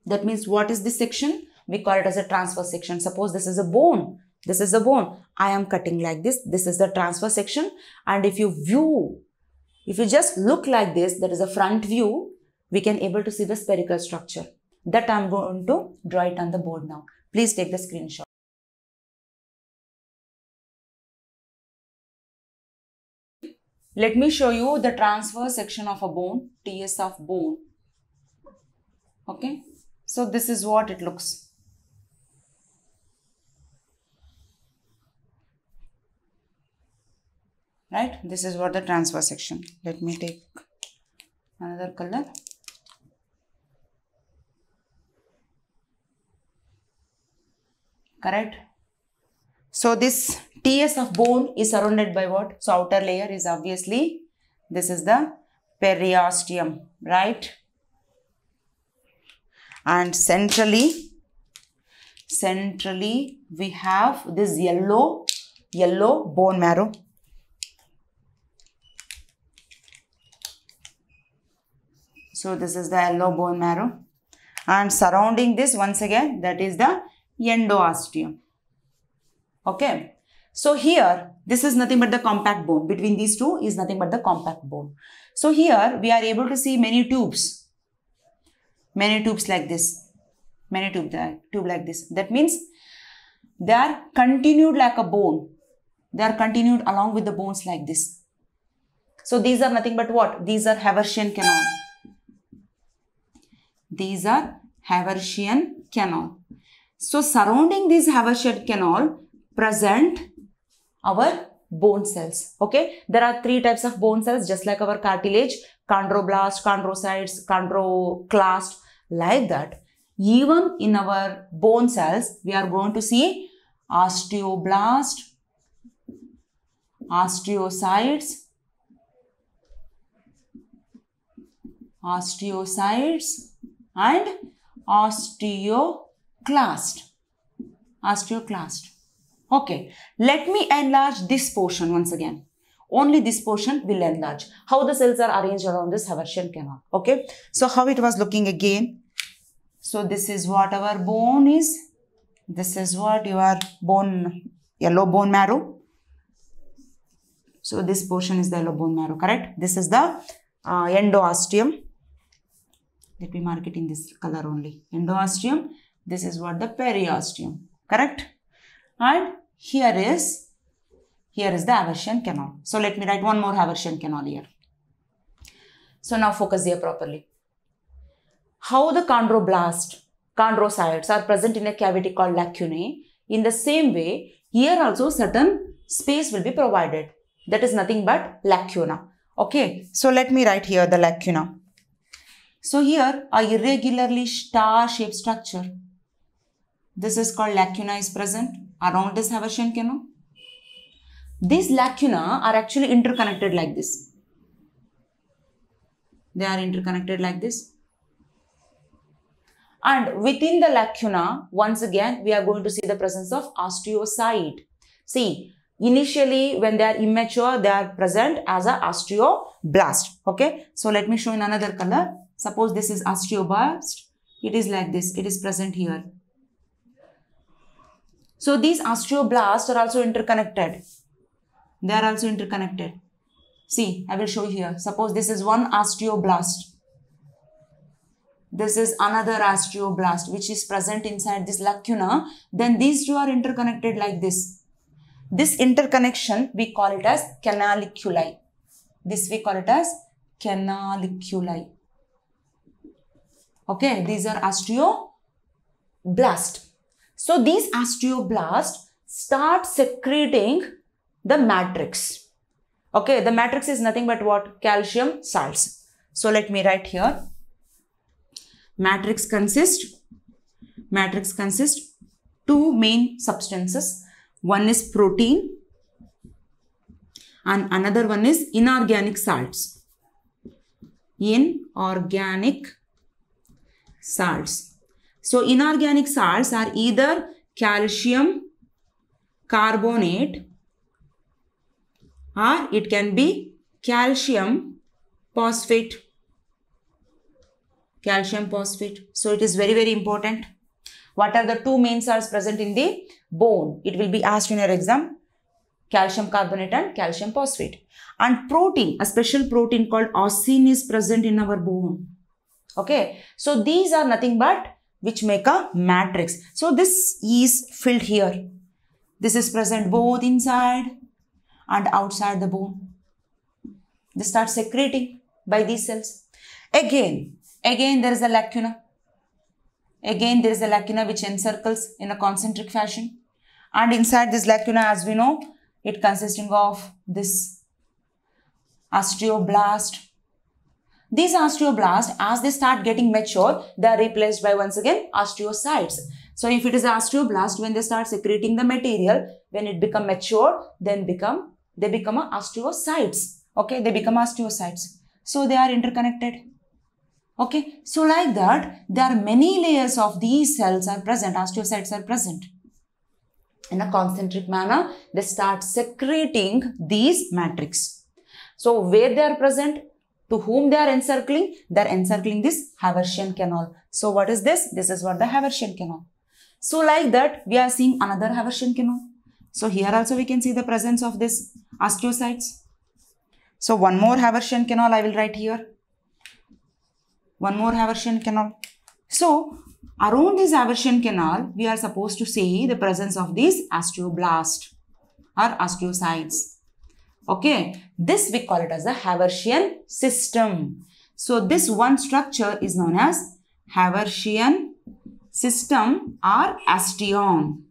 That means what is this section? We call it as a transverse section. Suppose this is a bone. This is a bone. I am cutting like this. This is the transverse section. And if you just look like this, that is a front view, we can able to see the spherical structure. That I am going to draw it on the board now. Please take the screenshot. Let me show you the transverse section of a bone, TS of bone. Okay. So this is what it looks. Right? This is what the transverse section. Let me take another color. Correct? So this TS of bone is surrounded by what? So outer layer is obviously, this is the periosteum, right? And centrally we have this yellow bone marrow. So this is the yellow bone marrow, and surrounding this, once again, that is the endosteum. Okay. So here, this is nothing but the compact bone. Between these two is nothing but the compact bone. So here we are able to see many tubes like this, tube like this. That means they are continued like a bone. They are continued along with the bones like this. So these are nothing but what? These are Haversian canal. These are Haversian canal. So surrounding this Haversian canal present our bone cells. Okay, there are three types of bone cells, just like our cartilage: chondroblast, chondrocytes, chondroclast. Like that, even in our bone cells, we are going to see osteoblast, osteocytes, and osteoclast. Okay, let me enlarge this portion once again. Only this portion will enlarge. How the cells are arranged around this Haversian canal. Okay, so how it was looking again. So this is what our bone is. This is what your bone, yellow bone marrow. So this portion is the yellow bone marrow, correct? This is the endosteum. Let me mark it in this color only. Endosteum. This is what the periosteum, correct? And here is the Haversian canal. So let me write one more Haversian canal here. So now focus here properly. How the chondrocytes are present in a cavity called lacunae. In the same way, here also certain space will be provided. That is nothing but lacuna. Okay, so let me write here the lacuna. So here a irregularly star-shaped structure. This is called lacuna is present around this Haversian canal. These lacuna are actually interconnected like this. They are interconnected like this. And within the lacuna, once again, we are going to see the presence of osteocyte. See, initially when they are immature, they are present as an osteoblast. Okay, so let me show in another color. Suppose this is osteoblast. It is like this. It is present here. So these osteoblasts are also interconnected. They are also interconnected. See, I will show you here. Suppose this is one osteoblast. This is another osteoblast which is present inside this lacuna. Then these two are interconnected like this. This interconnection we call it as canaliculi. This we call it as canaliculi. Okay, these are osteoblasts. So these osteoblasts start secreting the matrix. Okay, the matrix is nothing but what? Calcium salts. So let me write here. Matrix consists two main substances. One is protein and another one is inorganic salts. Inorganic salts. So inorganic salts are either calcium carbonate or it can be calcium phosphate. Calcium phosphate. So it is very, very important. What are the two main salts present in the bone? It will be asked in your exam. Calcium carbonate and calcium phosphate. And protein, a special protein called ossin is present in our bone. Okay. So these are nothing but which make a matrix. So this is filled here. This is present both inside and outside the bone. They start secreting by these cells. Again there is a lacuna. Again, there is a lacuna which encircles in a concentric fashion. And inside this lacuna, as we know, it consisting of this osteoblast. These osteoblasts, as they start getting mature, they are replaced by once again osteocytes. So if it is osteoblast, when they start secreting the material, when it become mature, then they become osteocytes. Okay, they become osteocytes. So they are interconnected. Okay, so like that, there are many layers of these cells are present, osteocytes are present. In a concentric manner, they start secreting these matrix. So where they are present, to whom they are encircling this Haversian canal. So what is this? This is what the Haversian canal. So like that, we are seeing another Haversian canal. So here also we can see the presence of this osteocytes. So one more Haversian canal I will write here. One more Haversian canal. So around this Haversian canal, we are supposed to see the presence of these osteoblast or osteocytes. Okay, this we call it as the Haversian system. So this one structure is known as Haversian system or osteon.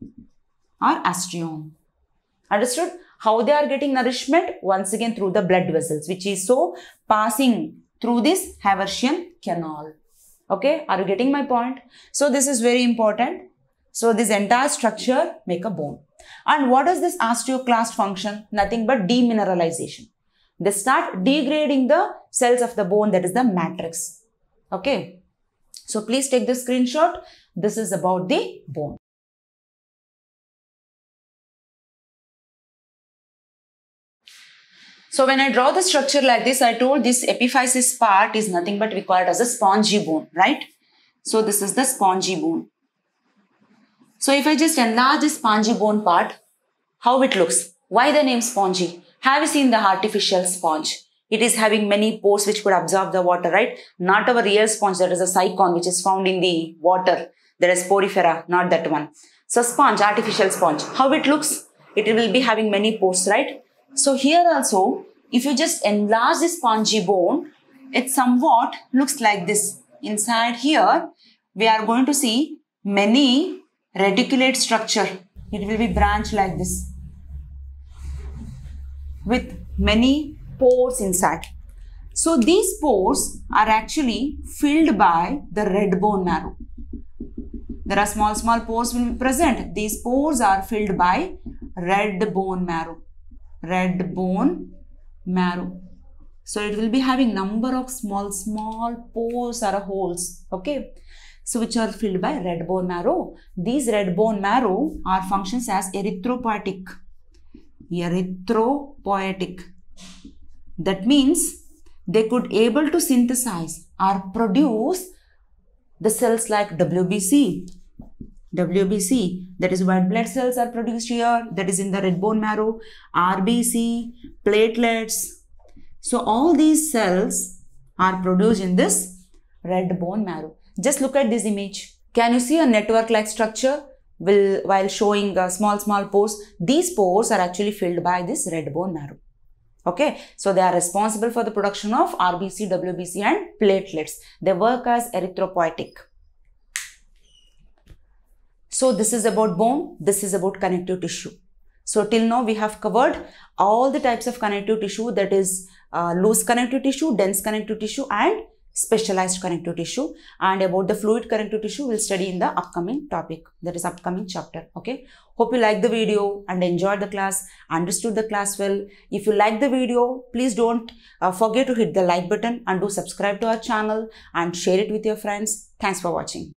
Understood? How they are getting nourishment? Once again through the blood vessels, which is so passing through this Haversian canal. Okay, are you getting my point? So this is very important. So this entire structure make a bone. And what is this osteoclast function? Nothing but demineralization. They start degrading the cells of the bone, that is the matrix. Okay. So please take the screenshot. This is about the bone. So when I draw the structure like this, I told this epiphysis part is nothing but we call it as a spongy bone, right? So this is the spongy bone. So if I just enlarge the spongy bone part, how it looks? Why the name spongy? Have you seen the artificial sponge? It is having many pores which could absorb the water, right? Not our real sponge, that is a cycon which is found in the water. There is porifera, not that one. So sponge, artificial sponge. How it looks? It will be having many pores, right? So here also, if you just enlarge the spongy bone, it somewhat looks like this. Inside here, we are going to see many reticulate structure. It will be branched like this with many pores inside. So these pores are actually filled by the red bone marrow. There are small pores will be present. These pores are filled by red bone marrow. Red bone marrow. So it will be having number of small pores or holes. Okay. So which are filled by red bone marrow. These red bone marrow are functions as erythropoietic. Erythropoietic. That means they could able to synthesize or produce the cells like WBC. WBC, that is white blood cells are produced here. That is in the red bone marrow. RBC, platelets. So all these cells are produced in this red bone marrow. Just look at this image. Can you see a network-like structure while showing small pores? These pores are actually filled by this red bone marrow. Okay, so they are responsible for the production of RBC, WBC and platelets. They work as erythropoietic. So this is about bone, this is about connective tissue. So till now we have covered all the types of connective tissue, that is loose connective tissue, dense connective tissue and specialized connective tissue, and about the fluid connective tissue we'll study in the upcoming topic, that is upcoming chapter. Okay, hope you liked the video and enjoyed the class, understood the class well. If you like the video, please don't forget to hit the like button and do subscribe to our channel and share it with your friends. Thanks for watching.